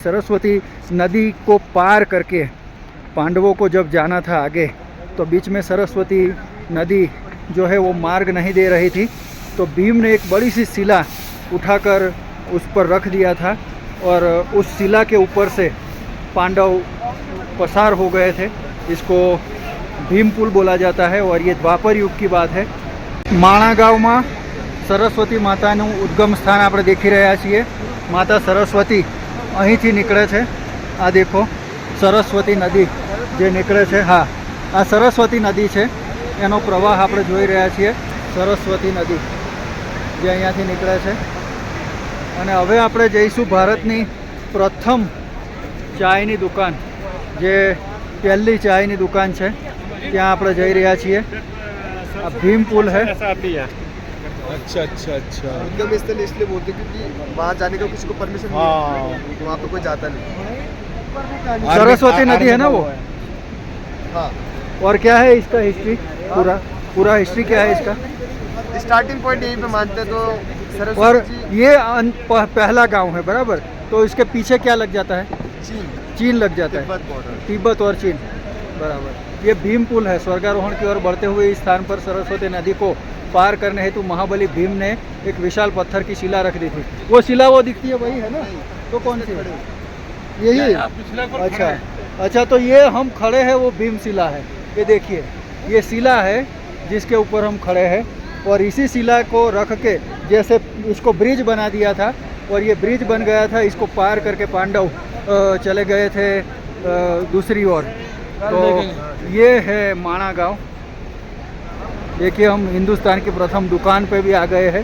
सरस्वती नदी को पार करके पांडवों को जब जाना था आगे, तो बीच में सरस्वती नदी जो है वो मार्ग नहीं दे रही थी, तो भीम ने एक बड़ी सी शिला उठाकर उस पर रख दिया था और उस शिला के ऊपर से पांडव पसार हो गए थे। इसको भीम पुल बोला जाता है और ये द्वापर युग की बात है। माणा गाँव में सरस्वती माताનું ઉદ્ગમ સ્થાન આપણે દેખી રહ્યા છીએ। માતા સરસ્વતી અહીંથી નીકળે છે। આ દેખો સરસ્વતી નદી જે નીકળે છે, હા આ સરસ્વતી નદી છે, એનો પ્રવાહ આપણે જોઈ રહ્યા છીએ। સરસ્વતી નદી જે અહીંયાથી નીકળે છે અને હવે આપણે જઈશું ભારતની પ્રથમ ચાયની દુકાન, જે પહેલી ચાયની દુકાન છે, ત્યાં આપણે જઈ રહ્યા છીએ। આ ભીમ પુલ है। अच्छा अच्छा अच्छा। उद्गम स्थल इसलिए बोलते क्योंकि वहाँ जाने का किसी को परमिशन नहीं है, तो वहाँ पे कोई जाता नहीं। सरस्वती नदी है ना वो। हाँ। और क्या है इसका हिस्ट्री? पूरा हिस्ट्री क्या है इसका? स्टार्टिंग पॉइंट यहीं पे मानते हैं तो और सरस्वती ये पहला गांव है बराबर, तो इसके पीछे क्या लग जाता है? चीन चीन लग जाता है, तिब्बत बॉर्डर। तिब्बत और चीन बराबर। ये भीम पुल है। स्वर्गारोहण की ओर बढ़ते हुए इस स्थान पर सरस्वती नदी को पार करने हेतु महाबली भीम ने एक विशाल पत्थर की शिला रख दी थी। वो शिला वो दिखती है वही है ना? तो कौन सी है? यही। अच्छा अच्छा, तो ये हम खड़े हैं वो भीम शिला है। ये देखिए, ये शिला है जिसके ऊपर हम खड़े हैं और इसी शिला को रख के जैसे इसको ब्रिज बना दिया था और ये ब्रिज बन गया था। इसको पार करके पांडव चले गए थे दूसरी ओर। तो ये है माणा गांव। देखिए, हम हिंदुस्तान की प्रथम दुकान पे भी आ गए हैं।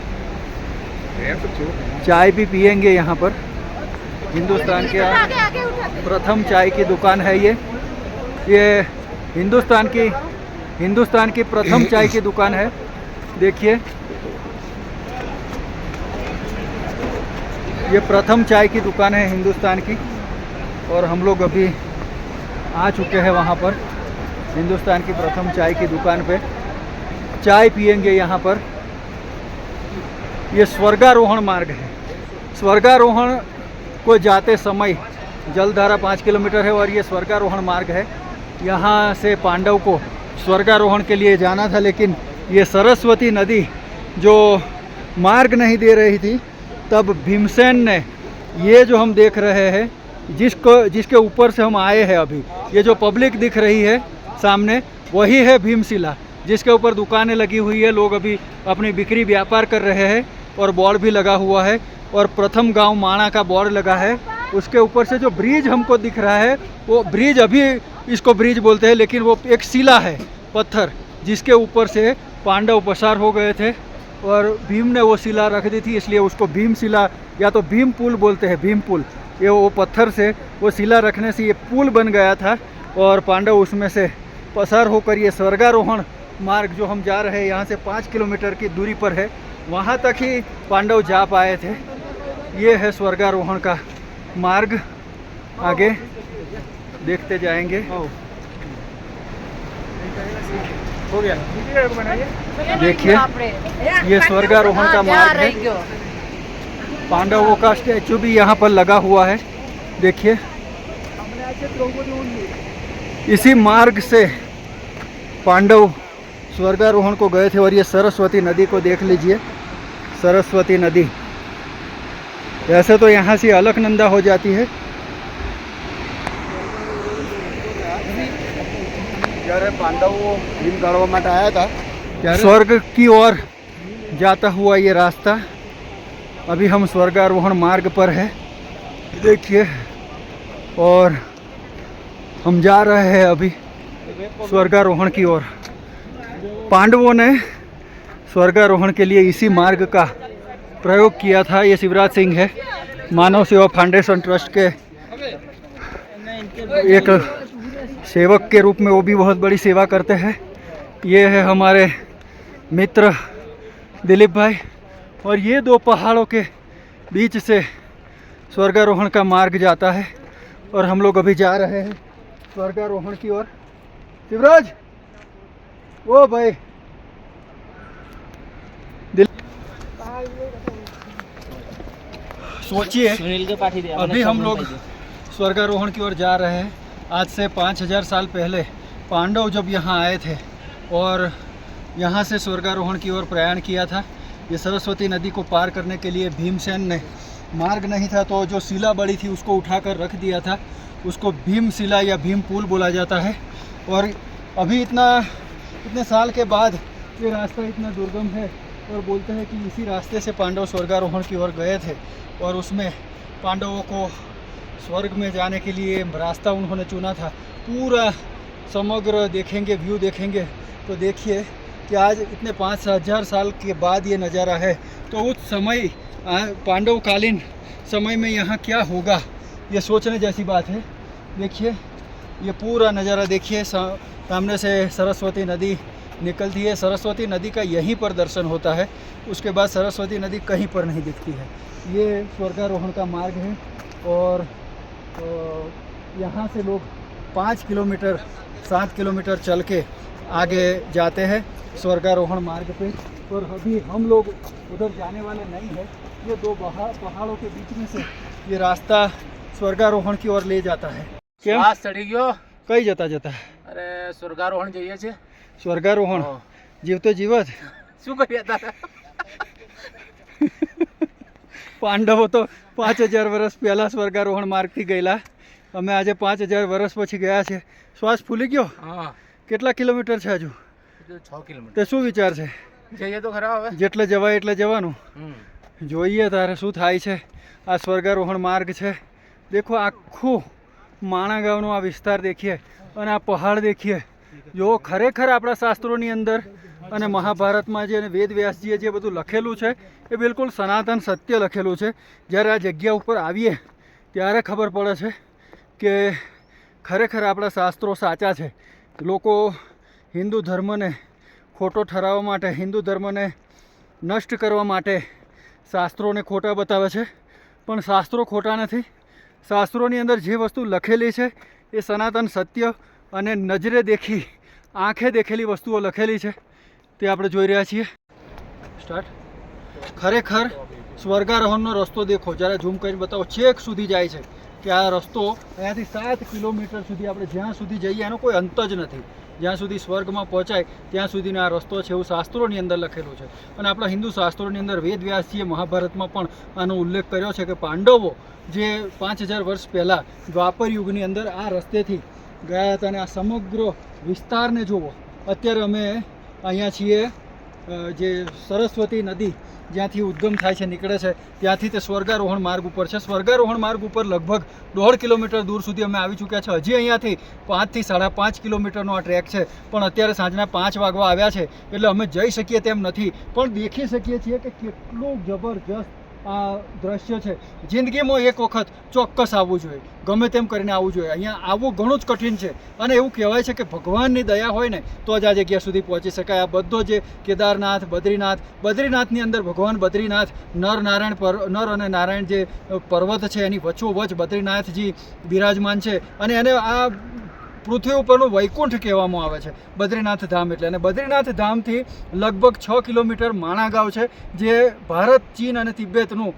चाय भी पियेंगे यहाँ पर। हिंदुस्तान के प्रथम चाय की दुकान है ये हिंदुस्तान की प्रथम चाय की दुकान है। देखिए, ये प्रथम चाय की दुकान है हिंदुस्तान की और हम लोग अभी आ चुके हैं वहाँ पर हिंदुस्तान की प्रथम चाय की दुकान पे। चाय पियेंगे यहाँ पर। ये स्वर्गारोहण मार्ग है। स्वर्गारोहण को जाते समय जलधारा 5 किलोमीटर है और ये स्वर्गारोहण मार्ग है। यहाँ से पांडव को स्वर्गारोहण के लिए जाना था, लेकिन ये सरस्वती नदी जो मार्ग नहीं दे रही थी, तब भीमसेन ने ये जो हम देख रहे हैं, जिसके ऊपर से हम आए हैं अभी, ये जो पब्लिक दिख रही है सामने, वही है भीमशिला, जिसके ऊपर दुकानें लगी हुई है। लोग अभी अपनी बिक्री व्यापार कर रहे हैं और बोर्ड भी लगा हुआ है और प्रथम गांव माणा का बोर्ड लगा है। उसके ऊपर से जो ब्रिज हमको दिख रहा है, वो ब्रिज अभी इसको ब्रिज बोलते हैं, लेकिन वो एक शिला है, पत्थर, जिसके ऊपर से पांडव पसार हो गए थे और भीम ने वो शिला रख दी थी, इसलिए उसको भीम शिला या तो भीम पुल बोलते हैं। भीम पुल, ये वो पत्थर से वो शिला रखने से ये पुल बन गया था और पांडव उसमें से पसार होकर ये स्वर्गारोहण मार्ग जो हम जा रहे हैं, यहाँ से 5 किलोमीटर की दूरी पर है, वहाँ तक ही पांडव जा पाए थे। ये है स्वर्गारोहण का मार्ग। आगे देखते जाएंगे। हो गया। देखिए, ये स्वर्गारोहण का मार्ग है। पांडवों का स्टैचू भी यहाँ पर लगा हुआ है। देखिए, इसी मार्ग से पांडव स्वर्गारोहण को गए थे और ये सरस्वती नदी को देख लीजिए। सरस्वती नदी ऐसे तो यहाँ से अलकनंदा हो जाती है। જ્યારે પાંડવો ભીમ ગાળવા માટે આવ્યા હતા, स्वर्ग की ओर जाता हुआ ये रास्ता। अभी हम स्वर्गारोहण मार्ग पर है, देखिए, और हम जा रहे हैं अभी स्वर्गारोहण की ओर। पांडवों ने स्वर्गारोहण के लिए इसी मार्ग का प्रयोग किया था। ये शिवराज सिंह है, मानव सेवा फाउंडेशन ट्रस्ट के एक सेवक के रूप में वो भी बहुत बड़ी सेवा करते हैं। ये है हमारे मित्र दिलीप भाई, और ये दो पहाड़ों के बीच से स्वर्गारोहण का मार्ग जाता है और हम लोग अभी जा रहे हैं स्वर्गारोहण की ओर। शिवराज, ओ भाई, सोचिए, सुनील के पाठी दे अभी हम लोग स्वर्गारोहण की ओर जा रहे हैं। आज से 5000 साल पहले पांडव जब यहाँ आए थे और यहाँ से स्वर्गारोहण की ओर प्रयाण किया था। ये सरस्वती नदी को पार करने के लिए भीमसेन ने, मार्ग नहीं था तो जो शिला बड़ी थी उसको उठाकर रख दिया था, उसको भीमशिला या भीम पुल बोला जाता है। और अभी इतने साल के बाद ये रास्ता इतना दुर्गम है और बोलते हैं कि इसी रास्ते से पांडव स्वर्गारोहण की ओर गए थे और उसमें पांडवों को स्वर्ग में जाने के लिए रास्ता उन्होंने चुना था। पूरा समग्र देखेंगे, व्यू देखेंगे तो देखिए कि आज इतने 5000 साल के बाद ये नज़ारा है। तो उस समय पांडवकालीन समय में यहाँ क्या होगा, ये सोचने जैसी बात है। देखिए ये पूरा नज़ारा देखिए, सामने से सरस्वती नदी निकलती है। सरस्वती नदी का यहीं पर दर्शन होता है, उसके बाद सरस्वती नदी कहीं पर नहीं दिखती है। ये स्वर्गारोहण का मार्ग है और यहाँ से लोग 5 किलोमीटर 7 किलोमीटर चल के आगे जाते हैं स्वर्गारोहण मार्ग पे। और अभी हम लोग उधर जाने वाले नहीं हैं। ये दो पहाड़ों के बीच में से ये रास्ता स्वर्गारोहण की ओर ले जाता है। કેમ આ ચડી ગયો? કઈ જતા જતા અરે સ્વર્ગારોહણ જઈએ છે। સ્વર્ગારોહણ જીવતો જીવત શું કર્યા હતા? પાંડવો તો 5000 વર્ષ પહેલાં સ્વર્ગારોહણ માર્ગથી ગયેલા। અમે આજે 5000 વર્ષ પછી ગયા છે। શ્વાસ ફૂલી ગયો? હા। કેટલા કિલોમીટર છે હજુ? 6 કિલોમીટર। તે શું વિચાર છે? જઈએ તો ખરા હવે। જેટલે જવાય એટલે જવાનું। જોઈએ તારે શું થાય છે। આ સ્વર્ગારોહણ માર્ગ છે। દેખો આખું માણા ગામનો આ વિસ્તાર દેખીએ અને આ પહાડ દેખીએ। જો ખરેખર આપણા શાસ્ત્રોની અંદર અને મહાભારતમાં જે વેદ વ્યાસજીએ જે બધું લખેલું છે એ બિલકુલ સનાતન સત્ય લખેલું છે। જ્યારે આ જગ્યા ઉપર આવીએ ત્યારે ખબર પડે છે કે ખરેખર આપણા શાસ્ત્રો સાચા છે। લોકો હિન્દુ ધર્મને ખોટો ઠરાવવા માટે, હિન્દુ ધર્મને નષ્ટ કરવા માટે શાસ્ત્રોને ખોટા બતાવે છે, પણ શાસ્ત્રો ખોટા નથી। શાસ્ત્રોની અંદર જે વસ્તુ લખેલી છે એ સનાતન સત્ય અને નજરે દેખી, આંખે દેખેલી વસ્તુઓ લખેલી છે, તે આપણે જોઈ રહ્યા છીએ। સ્ટાર્ટ। ખરેખર સ્વર્ગારોહણનો રસ્તો દેખો, જ્યારે ઝૂમ કરીને બતાવો, છેક સુધી જાય છે કે આ રસ્તો અહીંયાથી 7 કિલોમીટર સુધી આપણે જ્યાં સુધી જઈએ એનો કોઈ અંત જ નથી। જ્યાં સુધી સ્વર્ગમાં પહોંચાય ત્યાં સુધીનો આ રસ્તો છે એવું શાસ્ત્રોની અંદર લખેલું છે। અને આપણા હિન્દુ શાસ્ત્રોની અંદર વેદ વ્યાસજીએ મહાભારતમાં પણ આનો ઉલ્લેખ કર્યો છે કે પાંડવો જે 5000 વર્ષ પહેલાં દ્વાપર યુગની અંદર આ રસ્તેથી ગયા હતા। અને આ સમગ્ર વિસ્તારને જુઓ। અત્યારે અમે અહીંયા છીએ જે સરસ્વતી નદી જ્યાંથી ઉદ્ગમ થાય છે, નીકળે છે, ત્યાંથી તે સ્વર્ગારોહણ માર્ગ ઉપર છે। સ્વર્ગારોહણ માર્ગ ઉપર લગભગ 1.5 કિલોમીટર દૂર સુધી અમે આવી ચૂક્યા છે। હજી અહીંયાથી 5 થી 5.5 કિલોમીટરનો આ ટ્રેક છે, પણ અત્યારે સાંજના 5 વાગવા આવ્યા છે એટલે અમે જઈ શકીએ તેમ નથી, પણ દેખી શકીએ છીએ કે કેટલું જબરજસ્ત આ દ્રશ્ય છે। જિંદગીમાં એક વખત ચોક્કસ આવવું જોઈએ, ગમે તેમ કરીને આવવું જોઈએ। અહીંયા આવવું ઘણું જ કઠિન છે અને એવું કહેવાય છે કે ભગવાનની દયા હોય ને તો જ આ જગ્યા સુધી પહોંચી શકાય। આ બધો જે કેદારનાથ, બદ્રીનાથની અંદર ભગવાન બદ્રીનાથ નર અને નારાયણ જે પર્વત છે એની વચ્ચોવચ બદ્રીનાથજી બિરાજમાન છે અને એને આ પૃથ્વી ઉપરનું વૈકુંઠ કહેવામાં આવે છે બદ્રીનાથ ધામ એટલે। અને બદ્રીનાથ ધામથી લગભગ 6 કિલોમીટર માણાગાંવ છે, જે ભારત, ચીન અને તિબેતનું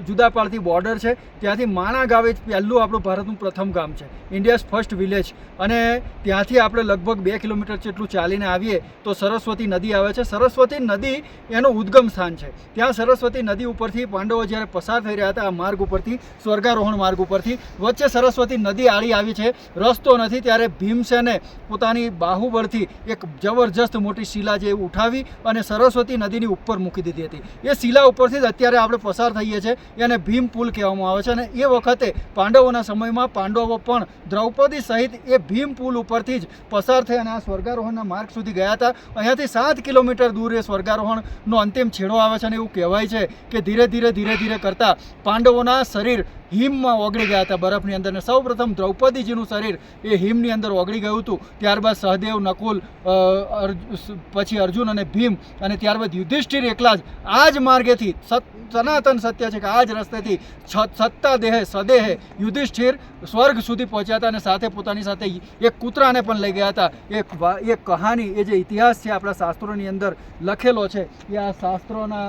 જુદા પાડતી બોર્ડર છે। ત્યાંથી માણાગાંવ જ પહેલું આપણું ભારતનું પ્રથમ ગામ છે, ઇન્ડિયાઝ ફર્સ્ટ વિલેજ। અને ત્યાંથી આપણે લગભગ 2 કિલોમીટર જેટલું ચાલીને આવીએ તો સરસ્વતી નદી આવે છે। સરસ્વતી નદી એનું ઉદ્ગમ સ્થાન છે। ત્યાં સરસ્વતી નદી ઉપરથી પાંડવો જ્યારે પસાર થઈ રહ્યા હતા આ માર્ગ ઉપરથી, સ્વર્ગારોહણ માર્ગ ઉપરથી, વચ્ચે સરસ્વતી નદી આડી આવી છે, રસ્તો નથી, ત્યારે ભીમસેને પોતાની બાહુબળથી એક જબરજસ્ત મોટી શિલા જે ઉઠાવી અને સરસ્વતી નદીની ઉપર મૂકી દીધી હતી। એ શિલા ઉપરથી જ અત્યારે આપણે પસાર થઈએ છીએ, એને ભીમ પુલ કહેવામાં આવે છે। અને એ વખતે પાંડવોના સમયમાં પાંડવો પણ દ્રૌપદી સહિત એ ભીમ પુલ ઉપરથી જ પસાર થઈ અને આ સ્વર્ગારોહણના માર્ગ સુધી ગયા હતા। અહીંયાથી 7 કિલોમીટર દૂર એ સ્વર્ગારોહણનો અંતિમ છેડો આવે છે અને એવું કહેવાય છે કે ધીરે ધીરે કરતાં પાંડવોના શરીર હિમમાં ઓગળી ગયા હતા બરફની અંદર। અને સૌપ્રથમ દ્રૌપદીજીનું શરીર એ ભીમની અંદર ઓગળી ગયું હતું, ત્યારબાદ સહદેવ, નકુલ, પછી અર્જુન અને ભીમ, અને ત્યારબાદ યુધિષ્ઠિર એકલા જ આ જ માર્ગેથી, સનાતન સત્ય છે કે આ જ રસ્તેથી સત્તા દેહે સદેહે યુધિષ્ઠિર સ્વર્ગ સુધી પહોંચ્યા હતા, અને સાથે પોતાની સાથે એક કૂતરાને પણ લઈ ગયા હતા. એક કહાની, એ જે ઇતિહાસ છે આપણા શાસ્ત્રોની અંદર લખેલો છે, એ આ શાસ્ત્રોના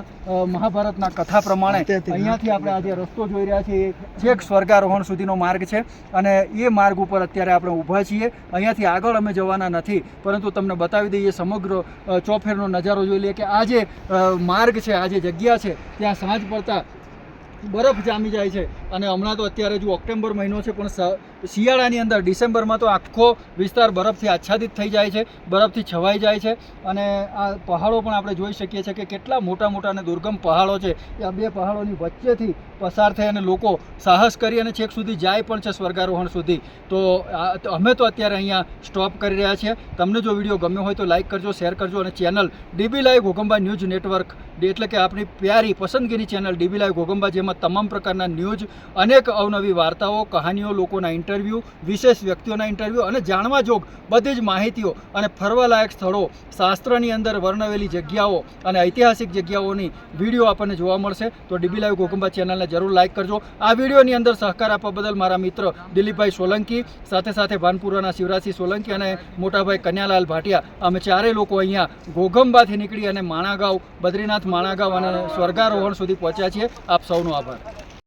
મહાભારતના કથા પ્રમાણે અહીંયાથી આપણે આજે રસ્તો જોઈ રહ્યા છીએ, છેક સ્વર્ગારોહણ સુધીનો માર્ગ છે, અને એ માર્ગ ઉપર અત્યારે આપણે ઊભા છીએ. અહીંયાથી આગળ અમે જવાના નથી, પરંતુ તમને બતાવી દઈએ સમગ્ર ચોફેરનો નજારો જોઈ લઈએ કે આ જે માર્ગ છે, આ જે જગ્યા છે, ત્યાં સાંજ પડતા બરફ જામી જાય છે. અને હમણાં તો અત્યારે જો ઓક્ટોબર મહિનો છે, પણ શિયાળાની અંદર ડિસેમ્બરમાં તો આખો વિસ્તાર બરફથી આચ્છાદિત થઈ જાય છે, બરફથી છવાઈ જાય છે. અને આ પહાડો પણ આપણે જોઈ શકીએ છીએ કે કેટલા મોટા મોટા અને દુર્ગમ પહાડો છે. આ બે પહાડોની વચ્ચેથી પસાર થઈ અને લોકો સાહસ કરી અને છેક સુધી જાય પણ છે સ્વર્ગારોહણ સુધી. તો અમે તો અત્યારે અહીંયા સ્ટોપ કરી રહ્યા છીએ. તમને જો વિડીયો ગમ્યો હોય તો લાઇક કરજો, શેર કરજો, અને channel dB live Ghoghamba news network, એટલે કે આપણી પ્યારી પસંદગીની ચેનલ ડીબી લાઈવ ઘોગંબા, જેમાં તમામ પ્રકારના ન્યૂઝ, અનેક અવનવી વાર્તાઓ, કહાનીઓ, લોકોના ઇન્ટરવ્યૂ, વિશેષ વ્યક્તિઓના ઇન્ટરવ્યૂ અને જાણવા જોગ બધી જ માહિતીઓ અને ફરવાલાયક સ્થળો, શાસ્ત્રની અંદર વર્ણવેલી જગ્યાઓ અને ઐતિહાસિક જગ્યાઓની વિડીયો આપણને જોવા મળશે. તો ડીબી લાઈવ ઘોગંબા ચેનલને જરૂર લાઇક કરજો. આ વિડીયોની અંદર સહકાર આપવા બદલ મારા મિત્ર દિલીપભાઈ સોલંકી, સાથે સાથે ભાનપુરાના શિવરાજસિંહ સોલંકી અને મોટાભાઈ કન્યાલાલ ભાટિયા, અમે ચારેય લોકો અહીંયા ઘોગંબાથી નીકળી અને માણાગાંવ, બદ્રીનાથ માણાગાંવ અને સ્વર્ગારોહણ સુધી પહોંચ્યા છીએ. આપ સૌનો આભાર.